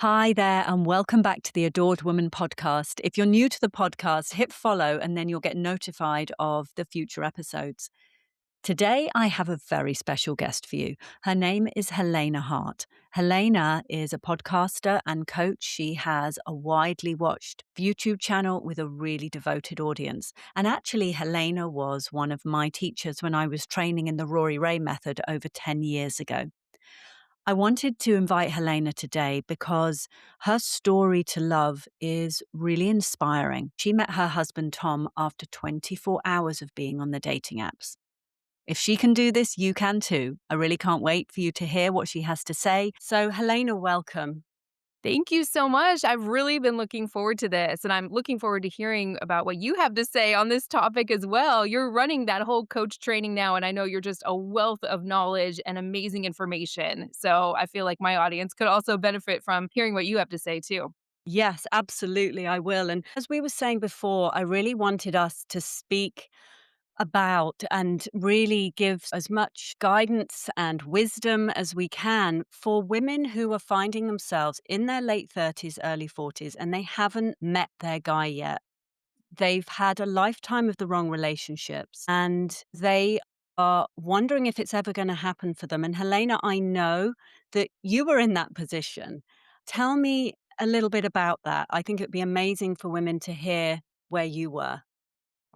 Hi there, and welcome back to the Adored Woman podcast. If you're new to the podcast, hit follow and then you'll get notified of the future episodes. Today, I have a very special guest for you. Her name is Helena Hart. Helena is a podcaster and coach. She has a widely watched YouTube channel with a really devoted audience. And actually, Helena was one of my teachers when I was training in the Rory Ray method over 10 years ago. I wanted to invite Helena today because her story to love is really inspiring. She met her husband, Tom, after 24 hours of being on the dating apps. If she can do this, you can too. I really can't wait for you to hear what she has to say. So, Helena, welcome. Thank you so much. I've really been looking forward to this, and I'm looking forward to hearing about what you have to say on this topic as well. You're running that whole coach training now, and I know you're just a wealth of knowledge and amazing information. So I feel like my audience could also benefit from hearing what you have to say too. Yes, absolutely, I will. And as we were saying before, I really wanted us to speak about and really give as much guidance and wisdom as we can for women who are finding themselves in their late 30s, early 40s, and they haven't met their guy yet. They've had a lifetime of the wrong relationships and they are wondering if it's ever going to happen for them. And Helena, I know that you were in that position. Tell me a little bit about that. I think it'd be amazing for women to hear where you were.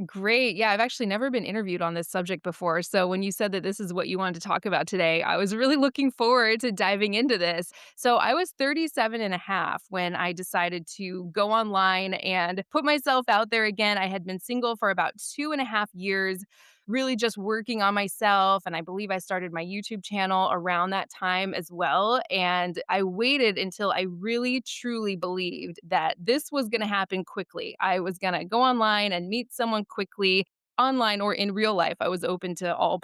Great. Yeah, I've actually never been interviewed on this subject before. So when you said that this is what you wanted to talk about today, I was really looking forward to diving into this. So I was 37 and a half when I decided to go online and put myself out there again. I had been single for about 2.5 years, really just working on myself. And I believe I started my YouTube channel around that time as well. And I waited until I really truly believed that this was going to happen quickly. I was going to go online and meet someone quickly. Online or in real life, I was open to all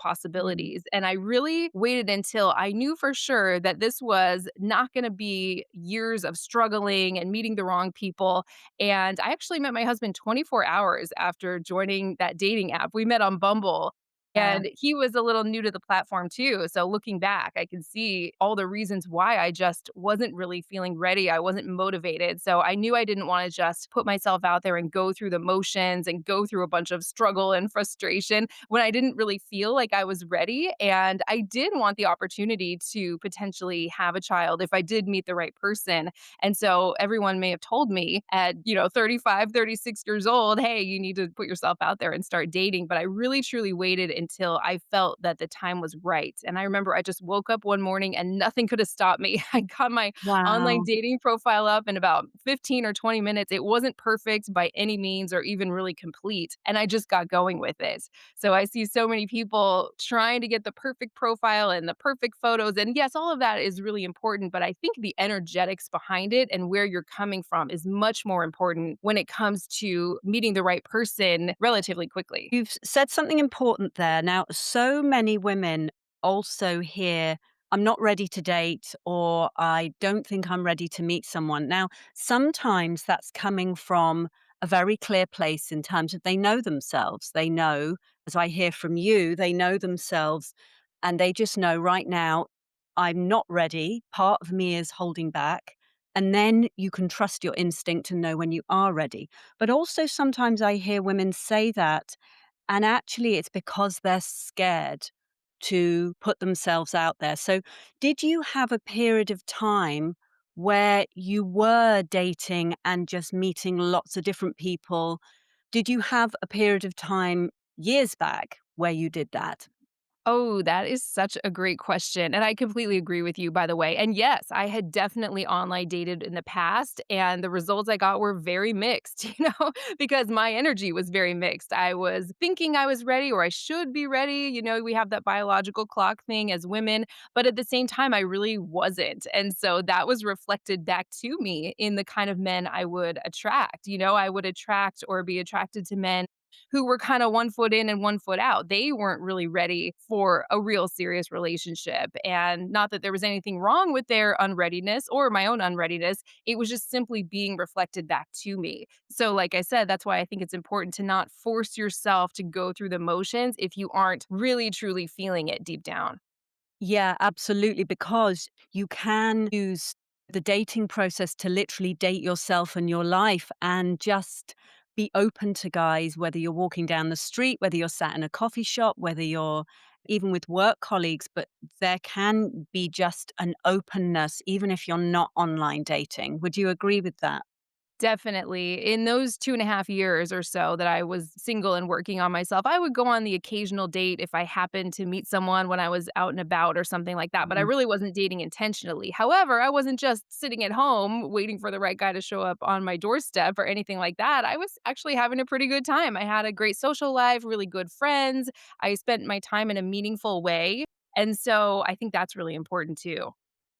Mm. possibilities. And I really waited until I knew for sure that this was not going to be years of struggling and meeting the wrong people. And I actually met my husband 24 hours after joining that dating app. We met on Bumble. Yeah. And he was a little new to the platform too. So looking back, I can see all the reasons why I just wasn't really feeling ready. I wasn't motivated. So I knew I didn't want to just put myself out there and go through the motions and go through a bunch of struggle and frustration when I didn't really feel like I was ready. And I did want the opportunity to potentially have a child if I did meet the right person. And so everyone may have told me at, 35, 36 years old, hey, you need to put yourself out there and start dating. But I really truly waited until I felt that the time was right. And I remember I just woke up one morning and nothing could have stopped me. I got my online Wow. dating profile up in about 15 or 20 minutes. It wasn't perfect by any means or even really complete. And I just got going with it. So I see so many people trying to get the perfect profile and the perfect photos. And yes, all of that is really important. But I think the energetics behind it and where you're coming from is much more important when it comes to meeting the right person relatively quickly. You've said something important there. Now, so many women also hear, I'm not ready to date, or I don't think I'm ready to meet someone. Now, sometimes that's coming from a very clear place in terms of they know themselves. They know, as I hear from you, they know themselves and they just know right now, I'm not ready. Part of me is holding back. And then you can trust your instinct and know when you are ready. But also, sometimes I hear women say that and actually, it's because they're scared to put themselves out there. So, did you have a period of time where you were dating and just meeting lots of different people? Did you have a period of time years back where you did that? Oh, that is such a great question. And I completely agree with you, by the way. And yes, I had definitely online dated in the past, and the results I got were very mixed, because my energy was very mixed. I was thinking I was ready or I should be ready. We have that biological clock thing as women, but at the same time, I really wasn't. And so that was reflected back to me in the kind of men I would attract. I would attract or be attracted to men who were kind of one foot in and one foot out. They weren't really ready for a real serious relationship. And not that there was anything wrong with their unreadiness or my own unreadiness. It was just simply being reflected back to me. So, like I said, that's why I think it's important to not force yourself to go through the motions if you aren't really truly feeling it deep down. Yeah, absolutely. Because you can use the dating process to literally date yourself and your life and just be open to guys, whether you're walking down the street, whether you're sat in a coffee shop, whether you're even with work colleagues, but there can be just an openness, even if you're not online dating. Would you agree with that? Definitely. In those 2.5 years or so that I was single and working on myself, I would go on the occasional date if I happened to meet someone when I was out and about or something like that, but I Mhm. really wasn't dating intentionally. However, I wasn't just sitting at home waiting for the right guy to show up on my doorstep or anything like that. I was actually having a pretty good time. I had a great social life, really good friends. I spent my time in a meaningful way. And so I think that's really important too.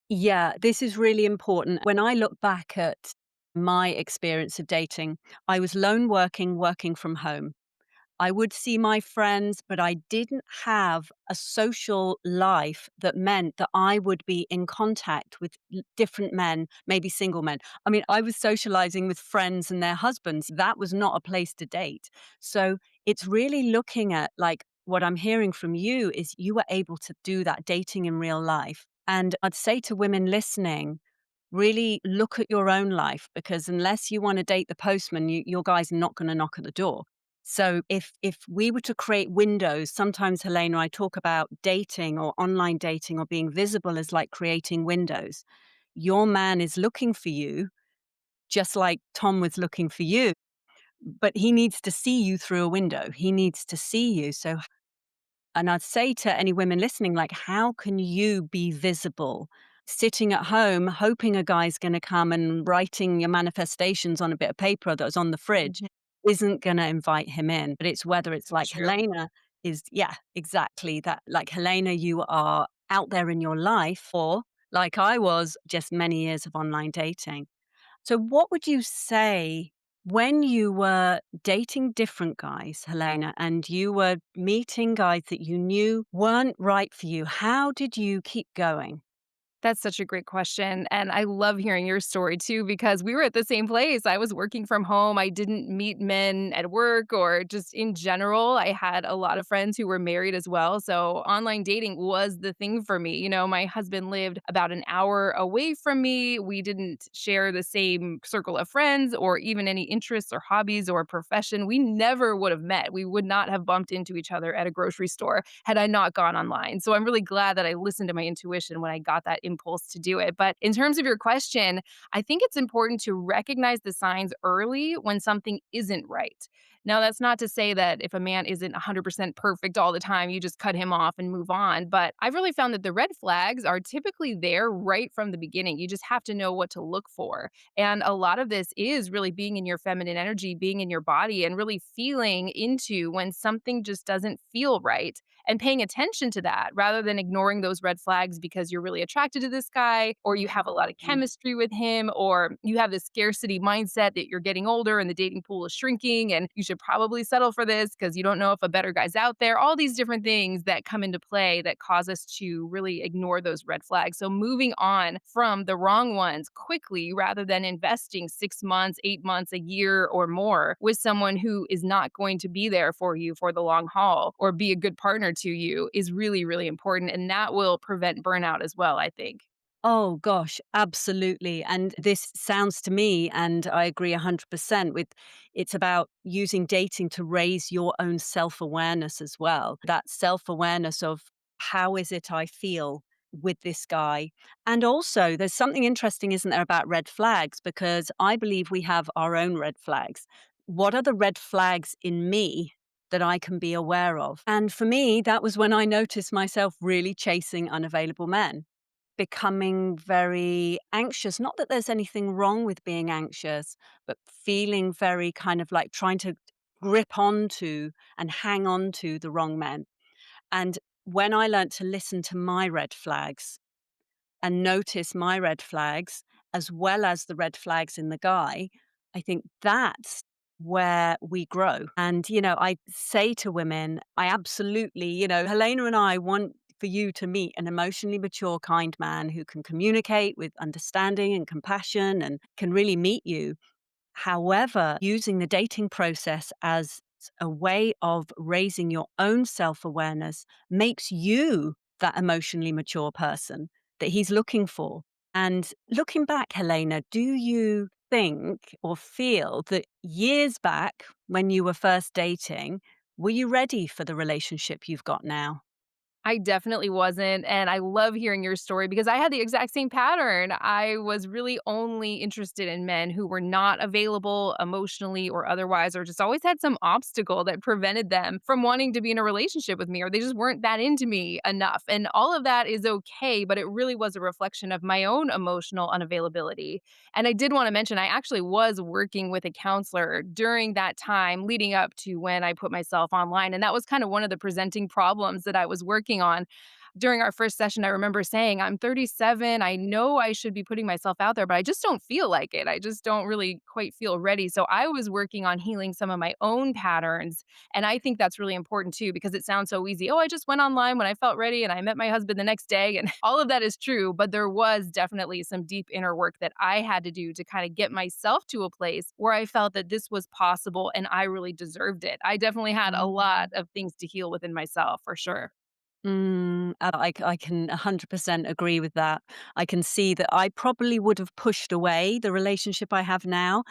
Yeah, this is really important. When I look back at my experience of dating, I was lone working, working from home. I would see my friends, but I didn't have a social life that meant that I would be in contact with different men, maybe single men. I mean, I was socializing with friends and their husbands. That was not a place to date. So it's really looking at like what I'm hearing from you is you were able to do that dating in real life. And I'd say to women listening, really look at your own life because unless you want to date the postman, your guy's not going to knock at the door. So if we were to create windows, sometimes Helena, I talk about dating or online dating or being visible as like creating windows. Your man is looking for you, just like Tom was looking for you, but he needs to see you through a window. He needs to see you. So and I'd say to any women listening, like, how can you be visible? Sitting at home, hoping a guy's going to come and writing your manifestations on a bit of paper that's on the fridge Mhm. isn't going to invite him in. But it's whether it's So like true. Helena is, yeah, exactly that. Like Helena, you are out there in your life, or like I was, just many years of online dating. So, what would you say when you were dating different guys, Helena, and you were meeting guys that you knew weren't right for you? How did you keep going? That's such a great question, and I love hearing your story too because we were at the same place. I was working from home. I didn't meet men at work or just in general. I had a lot of friends who were married as well, so online dating was the thing for me. My husband lived about an hour away from me. We didn't share the same circle of friends or even any interests or hobbies or profession. We never would have met. We would not have bumped into each other at a grocery store had I not gone online. So I'm really glad that I listened to my intuition when I got that impulse to do it. But in terms of your question, I think it's important to recognize the signs early when something isn't right. Now, that's not to say that if a man isn't 100% perfect all the time, you just cut him off and move on. But I've really found that the red flags are typically there right from the beginning. You just have to know what to look for. And a lot of this is really being in your feminine energy, being in your body, and really feeling into when something just doesn't feel right and paying attention to that rather than ignoring those red flags because you're really attracted to this guy or you have a lot of Mm. chemistry with him or you have this scarcity mindset that you're getting older and the dating pool is shrinking and you should probably settle for this because you don't know if a better guy's out there. All these different things that come into play that cause us to really ignore those red flags. So moving on from the wrong ones quickly rather than investing 6 months, 8 months, a year or more with someone who is not going to be there for you for the long haul or be a good partner to you is really, really important. And that will prevent burnout as well, I think. Oh gosh, absolutely. And this sounds to me, and I agree 100% with it's about using dating to raise your own self awareness as well. That self awareness of how is it I feel with this guy. And also, there's something interesting, isn't there, about red flags? Because I believe we have our own red flags. What are the red flags in me? That I can be aware of. And for me, that was when I noticed myself really chasing unavailable men, becoming very anxious. Not that there's anything wrong with being anxious, but feeling very kind of like trying to grip onto and hang on to the wrong men. And when I learned to listen to my red flags and notice my red flags as well as the red flags in the guy, I think that's where we grow. And, I say to women, I absolutely, Helena and I want for you to meet an emotionally mature, kind man who can communicate with understanding and compassion and can really meet you. However, using the dating process as a way of raising your own self awareness makes you that emotionally mature person that he's looking for. And looking back, Helena, do you think or feel that years back when you were first dating, were you ready for the relationship you've got now? I definitely wasn't, and I love hearing your story because I had the exact same pattern. I was really only interested in men who were not available emotionally or otherwise, or just always had some obstacle that prevented them from wanting to be in a relationship with me, or they just weren't that into me enough. And all of that is okay, but it really was a reflection of my own emotional unavailability. And I did want to mention, I actually was working with a counselor during that time leading up to when I put myself online. And that was kind of one of the presenting problems that I was working on. During our first session, I remember saying, I'm 37. I know I should be putting myself out there, but I just don't feel like it. I just don't really quite feel ready. So I was working on healing some of my own patterns. And I think that's really important too, because it sounds so easy. Oh, I just went online when I felt ready and I met my husband the next day. And all of that is true. But there was definitely some deep inner work that I had to do to kind of get myself to a place where I felt that this was possible and I really deserved it. I definitely had a lot Mm. of things to heal within myself for sure. I can 100% agree with that. I can see that I probably would have pushed away the relationship I have now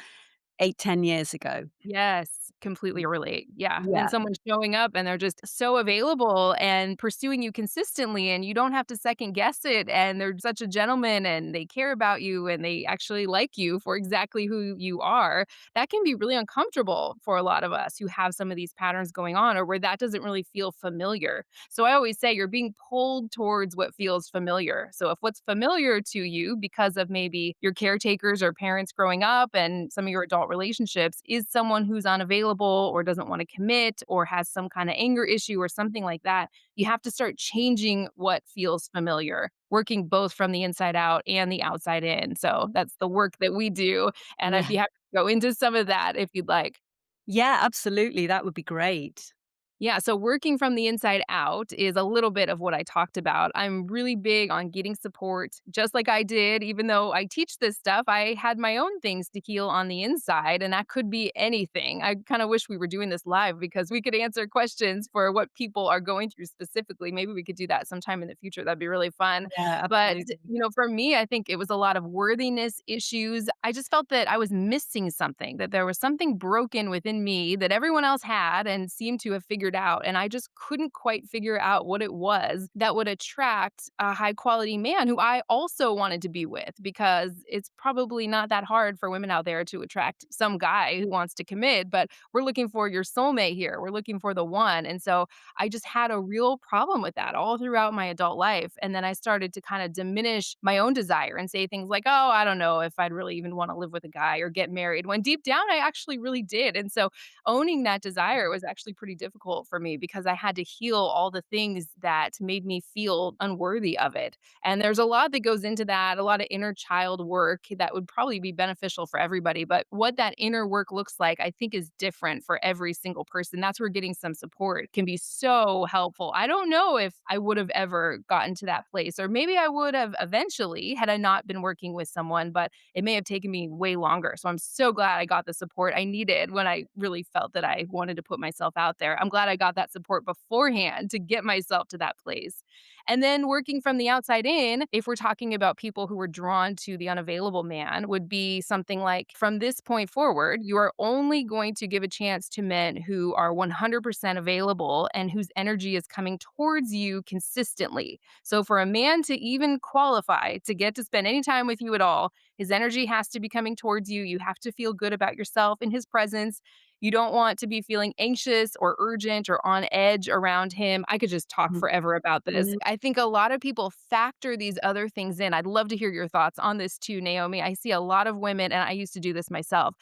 8, 10 years ago. Yes, completely relate. Yeah, when Yeah. someone's showing up and they're just so available and pursuing you consistently and you don't have to second guess it and they're such a gentleman and they care about you and they actually like you for exactly who you are, that can be really uncomfortable for a lot of us who have some of these patterns going on or where that doesn't really feel familiar. So I always say you're being pulled towards what feels familiar. So if what's familiar to you because of maybe your caretakers or parents growing up and some of your adult relationships is someone who's unavailable or doesn't want to commit or has some kind of anger issue or something like that, you have to start changing what feels familiar, working both from the inside out and the outside in. So that's the work that we do. And I'd Yeah. be happy to go into some of that if you'd like. Yeah, absolutely, that would be great. Yeah, so working from the inside out is a little bit of what I talked about. I'm really big on getting support, just like I did. Even though I teach this stuff, I had my own things to heal on the inside, and that could be anything. I kind of wish we were doing this live because we could answer questions for what people are going through specifically. Maybe we could do that sometime in the future. That'd be really fun. Yeah, But, absolutely. for me, I think it was a lot of worthiness issues. I just felt that I was missing something, that there was something broken within me that everyone else had and seemed to have figured out. And I just couldn't quite figure out what it was that would attract a high quality man who I also wanted to be with because it's probably not that hard for women out there to attract some guy who wants to commit, but we're looking for your soulmate here. We're looking for the one. And so I just had a real problem with that all throughout my adult life. And then I started to kind of diminish my own desire and say things like, oh, I don't know if I'd really even want to live with a guy or get married, when deep down I actually really did. And so owning that desire was actually pretty difficult for me because I had to heal all the things that made me feel unworthy of it. And there's a lot that goes into that, a lot of inner child work that would probably be beneficial for everybody. But what that inner work looks like, I think, is different for every single person. That's where getting some support can be so helpful. I don't know if I would have ever gotten to that place, or maybe I would have eventually had I not been working with someone, but it may have taken me way longer. So I'm so glad I got the support I needed when I really felt that I wanted to put myself out there. I'm glad I got that support beforehand to get myself to that place. And then working from the outside in, if we're talking about people who were drawn to the unavailable man, would be something like from this point forward, you are only going to give a chance to men who are 100% available and whose energy is coming towards you consistently. So for a man to even qualify to get to spend any time with you at all, his energy has to be coming towards you. You have to feel good about yourself in his presence. You don't want to be feeling anxious or urgent or on edge around him. I could just talk forever about this. Mhm. I think a lot of people factor these other things in. I'd love to hear your thoughts on this too, Naomi. I see a lot of women, and I used to do this myself.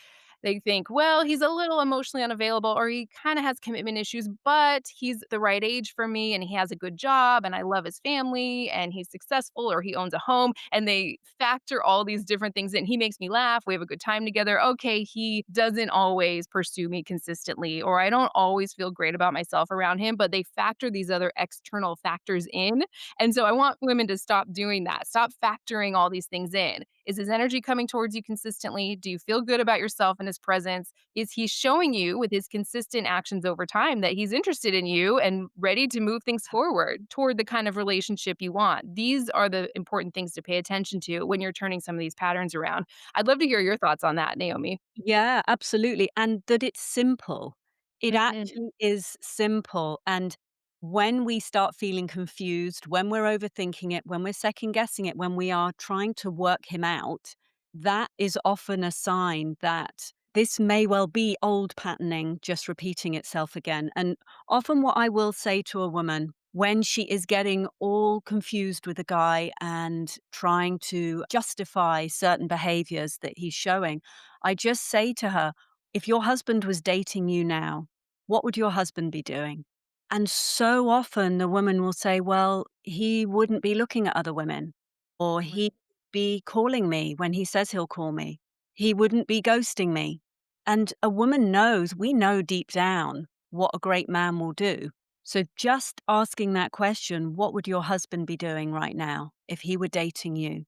They think, well, he's a little emotionally unavailable or he kind of has commitment issues, but he's the right age for me and he has a good job and I love his family and he's successful or he owns a home. And they factor all these different things in. He makes me laugh. We have a good time together. Okay, he doesn't always pursue me consistently, or I don't always feel great about myself around him, but they factor these other external factors in. And so I want women to stop doing that. Stop factoring all these things in. Is his energy coming towards you consistently? Do you feel good about yourself and in his presence? Is he showing you with his consistent actions over time that he's interested in you and ready to move things forward toward the kind of relationship you want? These are the important things to pay attention to when you're turning some of these patterns around. I'd love to hear your thoughts on that, Naomi. Yeah, absolutely. And that it's simple. It Mhm. actually is simple. And when we start feeling confused, when we're overthinking it, when we're second guessing it, when we are trying to work him out, that is often a sign that this may well be old patterning just repeating itself again. And often, what I will say to a woman when she is getting all confused with a guy and trying to justify certain behaviors that he's showing, I just say to her, if your husband was dating you now, what would your husband be doing? And so often the woman will say, well, he wouldn't be looking at other women, or he'd be calling me when he says he'll call me. He wouldn't be ghosting me. And a woman knows, we know deep down what a great man will do. So just asking that question, what would your husband be doing right now if he were dating you?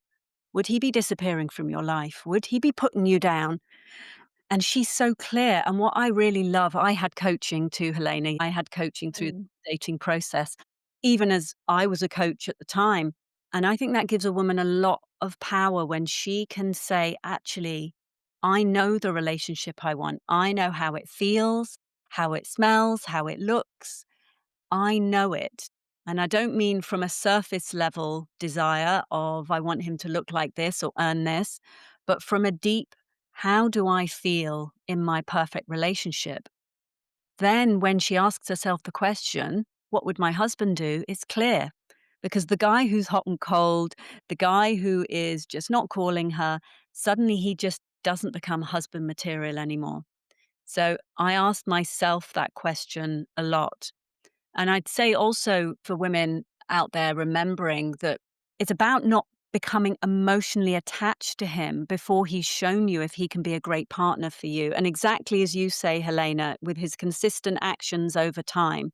Would he be disappearing from your life? Would he be putting you down? And she's so clear. And what I really love, I had coaching too, Helena. I had coaching through Mm. the dating process, even as I was a coach at the time. And I think that gives a woman a lot of power when she can say, actually, I know the relationship I want. I know how it feels, how it smells, how it looks. I know it. And I don't mean from a surface level desire of I want him to look like this or earn this, but from a deep, how do I feel in my perfect relationship? Then when she asks herself the question, what would my husband do? It's clear because the guy who's hot and cold, the guy who is just not calling her, suddenly he just doesn't become husband material anymore. So I asked myself that question a lot. And I'd say also for women out there, remembering that it's about not becoming emotionally attached to him before he's shown you if he can be a great partner for you. And exactly as you say, Helena, with his consistent actions over time.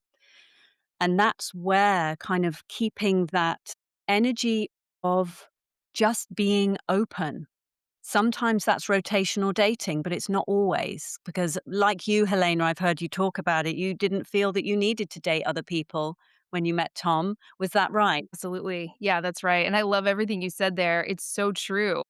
And that's where kind of keeping that energy of just being open. Sometimes that's rotational dating, but it's not always because, like you, Helena, I've heard you talk about it. You didn't feel that you needed to date other people when you met Tom. Was that right? Absolutely. Yeah, that's right. And I love everything you said there. It's so true.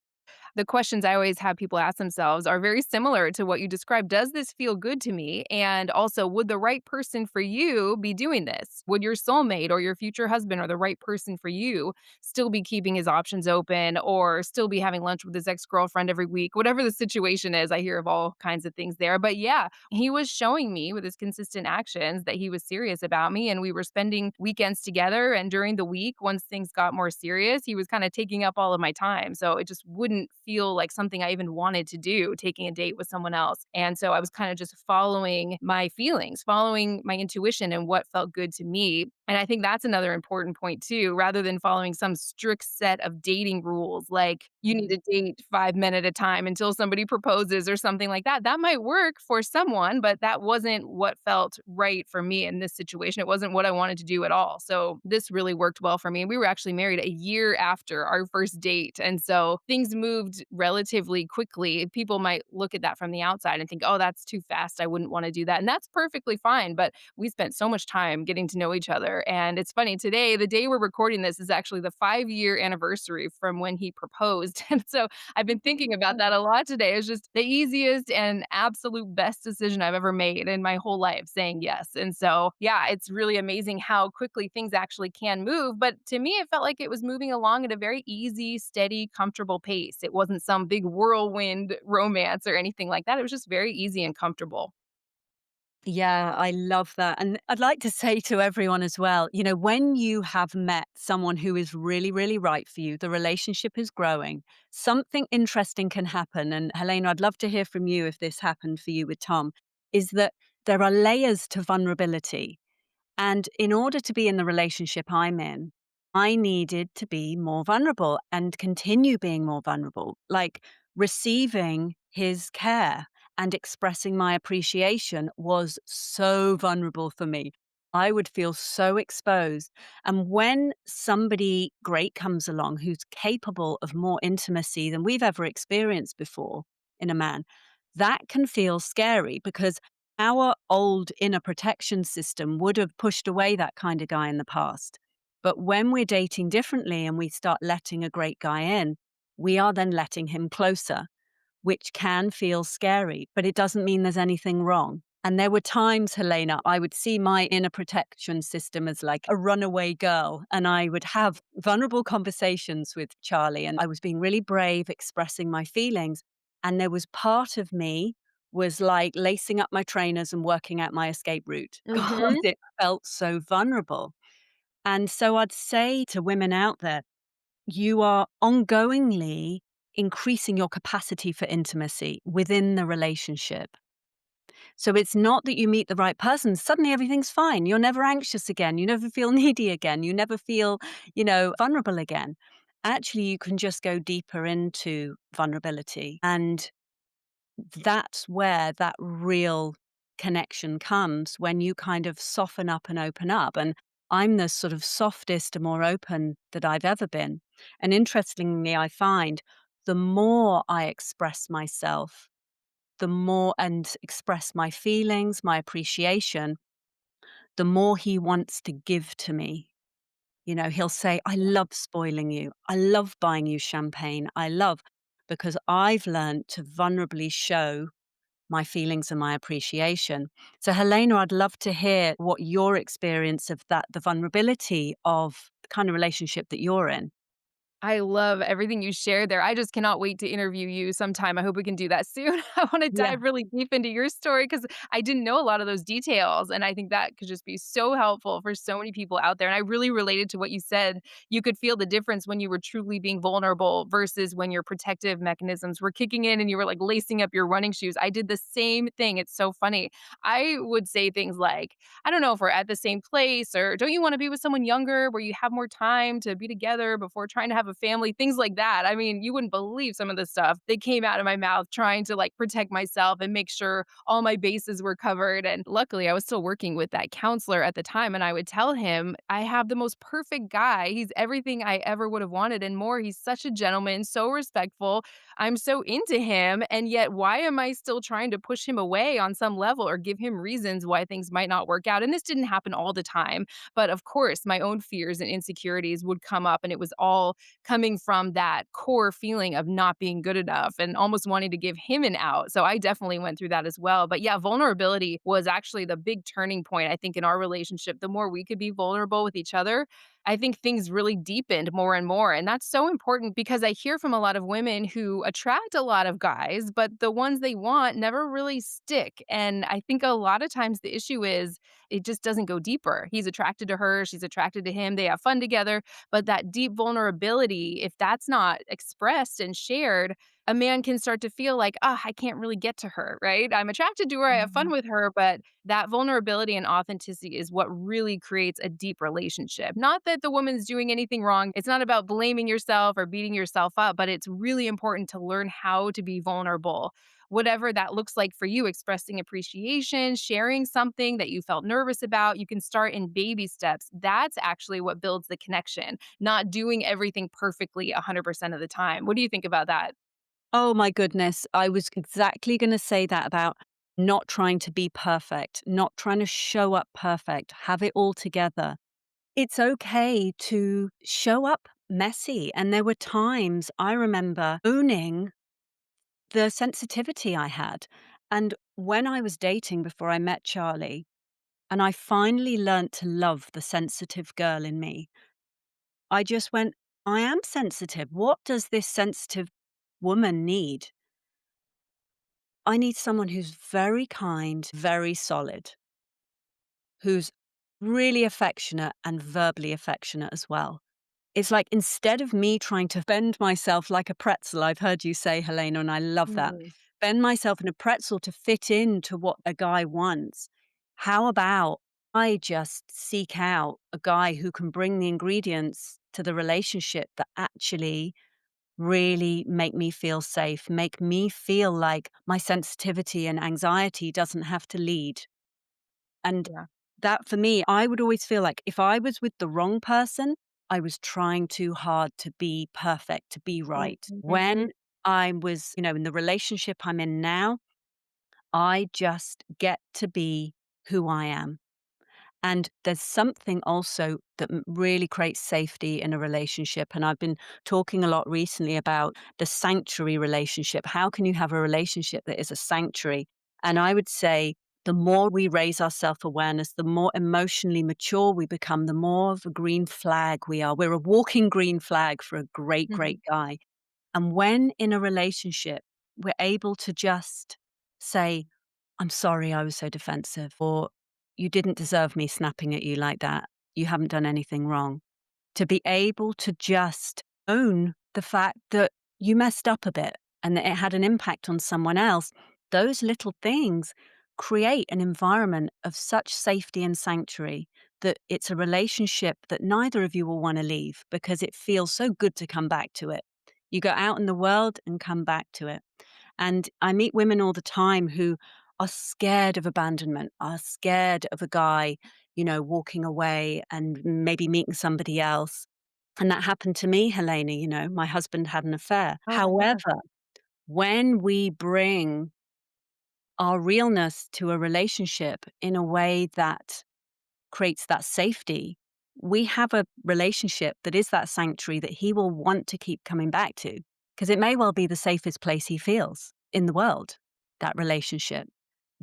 The questions I always have people ask themselves are very similar to what you described. Does this feel good to me? And also, would the right person for you be doing this? Would your soulmate or your future husband or the right person for you still be keeping his options open or still be having lunch with his ex girlfriend every week? Whatever the situation is, I hear of all kinds of things there. But yeah, he was showing me with his consistent actions that he was serious about me. And we were spending weekends together. And during the week, once things got more serious, he was kind of taking up all of my time. So it just wouldn't feel like something I even wanted to do, taking a date with someone else. And so I was kind of just following my feelings, following my intuition and what felt good to me. And I think that's another important point too, rather than following some strict set of dating rules, like you need to date 5 men at a time until somebody proposes or something like that. That might work for someone, but that wasn't what felt right for me in this situation. It wasn't what I wanted to do at all. So this really worked well for me. And we were actually married a year after our first date. And so things moved relatively quickly. People might look at that from the outside and think, oh, that's too fast. I wouldn't want to do that. And that's perfectly fine. But we spent so much time getting to know each other. And it's funny, today, the day we're recording this is actually the 5 year anniversary from when he proposed. And so I've been thinking about that a lot today. It's just the easiest and absolute best decision I've ever made in my whole life, saying yes. And so, yeah, it's really amazing how quickly things actually can move. But to me, it felt like it was moving along at a very easy, steady, comfortable pace. It wasn't some big whirlwind romance or anything like that. It was just very easy and comfortable. Yeah, I love that. And I'd like to say to everyone as well, when you have met someone who is really, really right for you, the relationship is growing, something interesting can happen. And Helena, I'd love to hear from you if this happened for you with Tom, is that there are layers to vulnerability. And in order to be in the relationship I'm in, I needed to be more vulnerable and continue being more vulnerable, like receiving his care and expressing my appreciation was so vulnerable for me. I would feel so exposed. And when somebody great comes along who's capable of more intimacy than we've ever experienced before in a man, That can feel scary because our old inner protection system would have pushed away that kind of guy in the past. But when we're dating differently and we start letting a great guy in, we are then letting him closer, which can feel scary, but it doesn't mean there's anything wrong. And there were times, Helena, I would see my inner protection system as like a runaway girl, and I would have vulnerable conversations with Charlie, and I was being really brave, expressing my feelings. And there was part of me was like lacing up my trainers and working out my escape route because Mhm. it felt so vulnerable. And so I'd say to women out there, you are ongoingly increasing your capacity for intimacy within the relationship. So it's not that you meet the right person, suddenly everything's fine. You're never anxious again. You never feel needy again. You never feel, vulnerable again. Actually, you can just go deeper into vulnerability. And that's where that real connection comes when you kind of soften up and open up. And I'm the sort of softest and more open that I've ever been. And interestingly, I find the more I express myself, the more and express my feelings, my appreciation, the more he wants to give to me. He'll say, I love spoiling you. I love buying you champagne. I love because I've learned to vulnerably show my feelings and my appreciation. So, Helena, I'd love to hear what your experience of that, the vulnerability of the kind of relationship that you're in. I love everything you shared there. I just cannot wait to interview you sometime. I hope we can do that soon. I wanna Yeah. dive really deep into your story because I didn't know a lot of those details, and I think that could just be so helpful for so many people out there, and I really related to what you said. You could feel the difference when you were truly being vulnerable versus when your protective mechanisms were kicking in and you were, like, lacing up your running shoes. I did the same thing. It's so funny. I would say things like, I don't know if we're at the same place or don't you want to be with someone younger where you have more time to be together before trying to have a family, things like that. I mean, you wouldn't believe some of the stuff that came out of my mouth trying to like protect myself and make sure all my bases were covered. And luckily, I was still working with that counselor at the time. And I would tell him, I have the most perfect guy. He's everything I ever would have wanted and more. He's such a gentleman, so respectful. I'm so into him. And yet, why am I still trying to push him away on some level or give him reasons why things might not work out? And this didn't happen all the time. But of course, my own fears and insecurities would come up. And it was all coming from that core feeling of not being good enough and almost wanting to give him an out. So I definitely went through that as well. But yeah, vulnerability was actually the big turning point, I think, in our relationship. The more we could be vulnerable with each other, I think things really deepened more and more. And that's so important because I hear from a lot of women who attract a lot of guys, but the ones they want never really stick. And I think a lot of times the issue is it just doesn't go deeper. He's attracted to her, she's attracted to him, they have fun together. But that deep vulnerability, if that's not expressed and shared, a man can start to feel like, ah, I can't really get to her, right? I'm attracted to her, I have fun with her, but that vulnerability and authenticity is what really creates a deep relationship. Not that the woman's doing anything wrong. It's not about blaming yourself or beating yourself up, but it's really important to learn how to be vulnerable. Whatever that looks like for you, expressing appreciation, sharing something that you felt nervous about, you can start in baby steps. That's actually what builds the connection, not doing everything perfectly 100% of the time. What do you think about that? Oh my goodness. I was exactly going to say that about not trying to be perfect, not trying to show up perfect, have it all together. It's okay to show up messy. And there were times I remember owning the sensitivity I had. And when I was dating before I met Charlie, and I finally learnt to love the sensitive girl in me, I just went, I am sensitive. What does this sensitive woman need? I need someone who's very kind, very solid, who's really affectionate and verbally affectionate as well. It's like instead of me trying to bend myself like a pretzel, I've heard you say, Helena, and I love that. Mm, Bend myself in a pretzel to fit into what a guy wants. How about I just seek out a guy who can bring the ingredients to the relationship that actually really make me feel safe, make me feel like my sensitivity and anxiety doesn't have to lead. And yeah. that for me, I would always feel like if I was with the wrong person, I was trying too hard to be perfect, to be right. Mhm. When I was, in the relationship I'm in now, I just get to be who I am. And there's something also that really creates safety in a relationship. And I've been talking a lot recently about the sanctuary relationship. How can you have a relationship that is a sanctuary? And I would say the more we raise our self awareness, the more emotionally mature we become, the more of a green flag we are. We're a walking green flag for a great, Mhm. great guy. And when in a relationship, we're able to just say, I'm sorry I was so defensive, or you didn't deserve me snapping at you like that. You haven't done anything wrong. To be able to just own the fact that you messed up a bit and that it had an impact on someone else, those little things create an environment of such safety and sanctuary that it's a relationship that neither of you will want to leave because it feels so good to come back to it. You go out in the world and come back to it. And I meet women all the time who are scared of abandonment, are scared of a guy, walking away and maybe meeting somebody else. And that happened to me, Helena. My husband had an affair. Oh my gosh. However, when we bring our realness to a relationship in a way that creates that safety, we have a relationship that is that sanctuary that he will want to keep coming back to because it may well be the safest place he feels in the world, that relationship.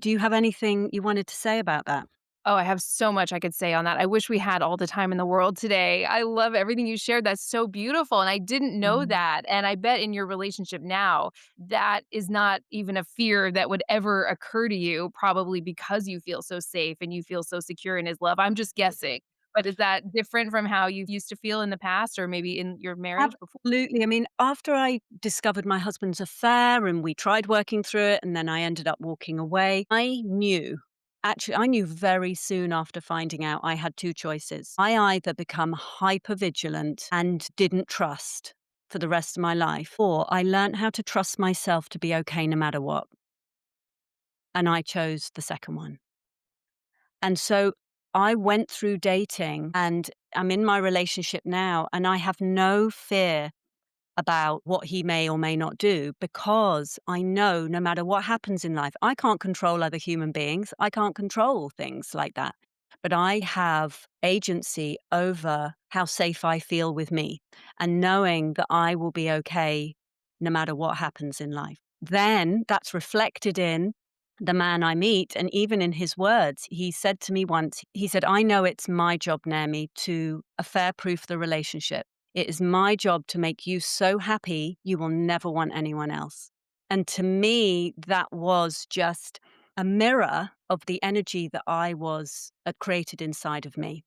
Do you have anything you wanted to say about that? Oh, I have so much I could say on that. I wish we had all the time in the world today. I love everything you shared. That's so beautiful. And I didn't know Mhm. that. And I bet in your relationship now, that is not even a fear that would ever occur to you, probably because you feel so safe and you feel so secure in his love. I'm just guessing. But is that different from how you used to feel in the past or maybe in your marriage before? Absolutely. I mean, after I discovered my husband's affair and we tried working through it, and then I ended up walking away, I knew very soon after finding out I had two choices. I either become hyper vigilant and didn't trust for the rest of my life, or I learned how to trust myself to be okay no matter what. And I chose the second one. And so I went through dating and I'm in my relationship now, and I have no fear about what he may or may not do because I know no matter what happens in life, I can't control other human beings. I can't control things like that. But I have agency over how safe I feel with me and knowing that I will be okay no matter what happens in life. Then that's reflected in the man I meet. And even in his words, he said to me once, he said, I know it's my job, Naomi, to affair proof the relationship. It is my job to make you so happy you will never want anyone else. And to me, that was just a mirror of the energy that I was created inside of me.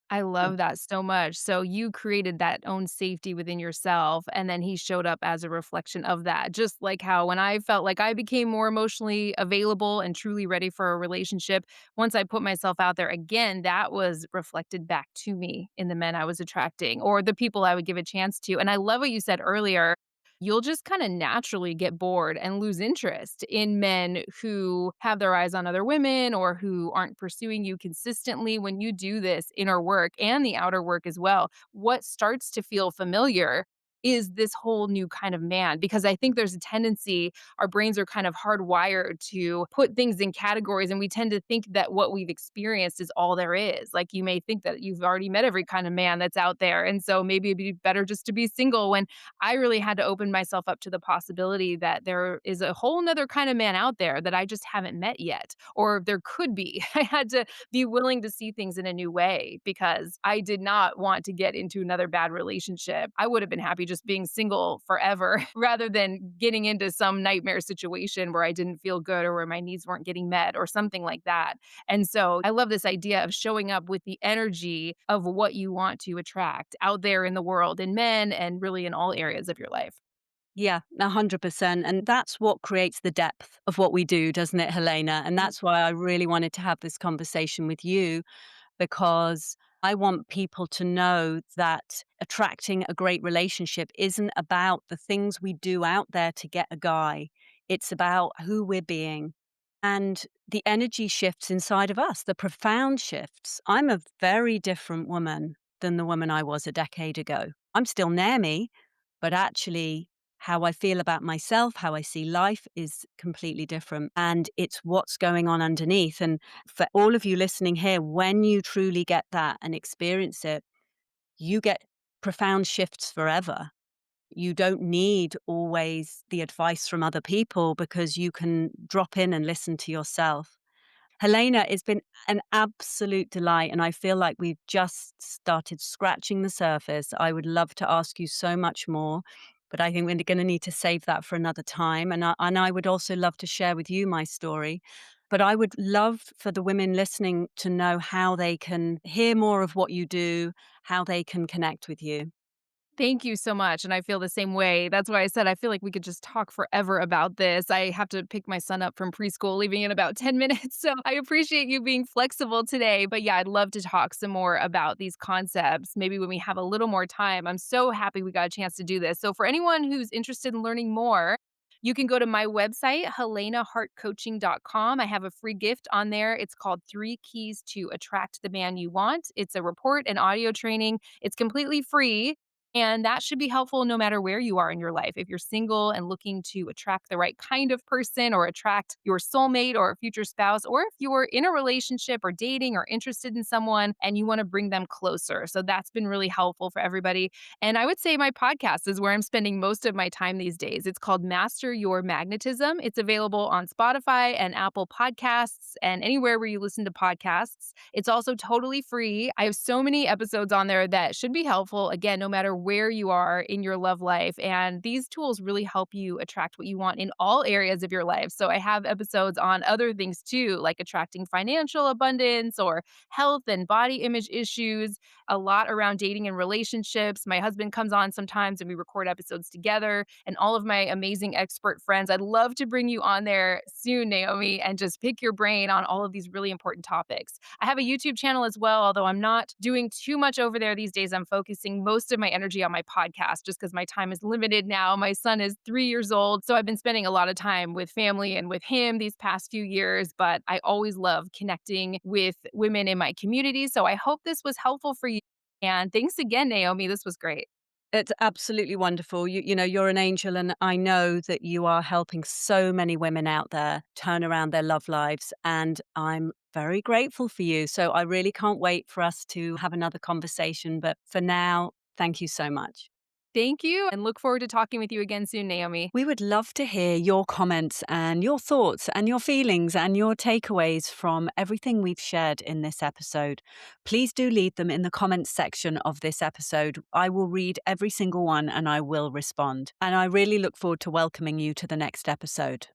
I love that so much. So you created that own safety within yourself, and then he showed up as a reflection of that. Just like how when I felt like I became more emotionally available and truly ready for a relationship, once I put myself out there again, that was reflected back to me in the men I was attracting or the people I would give a chance to. And I love what you said earlier, you'll just kind of naturally get bored and lose interest in men who have their eyes on other women or who aren't pursuing you consistently. When you do this inner work and the outer work as well, what starts to feel familiar is this whole new kind of man. Because I think there's a tendency, our brains are kind of hardwired to put things in categories, and we tend to think that what we've experienced is all there is. Like you may think that you've already met every kind of man that's out there. And so maybe it'd be better just to be single when I really had to open myself up to the possibility that there is a whole nother kind of man out there that I just haven't met yet, or there could be. I had to be willing to see things in a new way because I did not want to get into another bad relationship. I would have been happy just being single forever rather than getting into some nightmare situation where I didn't feel good or where my needs weren't getting met or something like that. And so I love this idea of showing up with the energy of what you want to attract out there in the world in men and really in all areas of your life. Yeah, 100%. And that's what creates the depth of what we do, doesn't it, Helena? And Mm. that's why I really wanted to have this conversation with you because I want people to know that attracting a great relationship isn't about the things we do out there to get a guy. It's about who we're being and the energy shifts inside of us, the profound shifts. I'm a very different woman than the woman I was a decade ago. I'm still near me, but actually how I feel about myself, how I see life is completely different. And it's what's going on underneath. And for all of you listening here, when you truly get that and experience it, you get profound shifts forever. You don't need always the advice from other people because you can drop in and listen to yourself. Helena, it's been an absolute delight, and I feel like we've just started scratching the surface. I would love to ask you so much more, but I think we're going to need to save that for another time. And I would also love to share with you my story. But I would love for the women listening to know how they can hear more of what you do, how they can connect with you. Thank you so much, and I feel the same way. That's why I said I feel like we could just talk forever about this. I have to pick my son up from preschool, leaving in about 10 minutes, so I appreciate you being flexible today. But yeah, I'd love to talk some more about these concepts, maybe when we have a little more time. I'm so happy we got a chance to do this. So for anyone who's interested in learning more, you can go to my website, helenahartcoaching.com. I have a free gift on there. It's called 3 Keys to Attract the Man You Want. It's a report and audio training. It's completely free. And that should be helpful no matter where you are in your life. If you're single and looking to attract the right kind of person or attract your soulmate or a future spouse, or if you're in a relationship or dating or interested in someone and you want to bring them closer. So that's been really helpful for everybody. And I would say my podcast is where I'm spending most of my time these days. It's called Master Your Magnetism. It's available on Spotify and Apple Podcasts and anywhere where you listen to podcasts. It's also totally free. I have so many episodes on there that should be helpful, again, no matter where you are in your love life. And these tools really help you attract what you want in all areas of your life. So I have episodes on other things too, like attracting financial abundance or health and body image issues, a lot around dating and relationships. My husband comes on sometimes and we record episodes together, and all of my amazing expert friends. I'd love to bring you on there soon, Naomi, and just pick your brain on all of these really important topics. I have a YouTube channel as well, although I'm not doing too much over there these days. I'm focusing most of my energy on my podcast just because my time is limited now. My son is 3 years old. So I've been spending a lot of time with family and with him these past few years, but I always love connecting with women in my community. So I hope this was helpful for you. And thanks again, Naomi. This was great. It's absolutely wonderful. You know, you're an angel, and I know that you are helping so many women out there turn around their love lives. And I'm very grateful for you. So I really can't wait for us to have another conversation. But for now, thank you so much. Thank you and look forward to talking with you again soon, Naomi. We would love to hear your comments and your thoughts and your feelings and your takeaways from everything we've shared in this episode. Please do leave them in the comments section of this episode. I will read every single one and I will respond. And I really look forward to welcoming you to the next episode.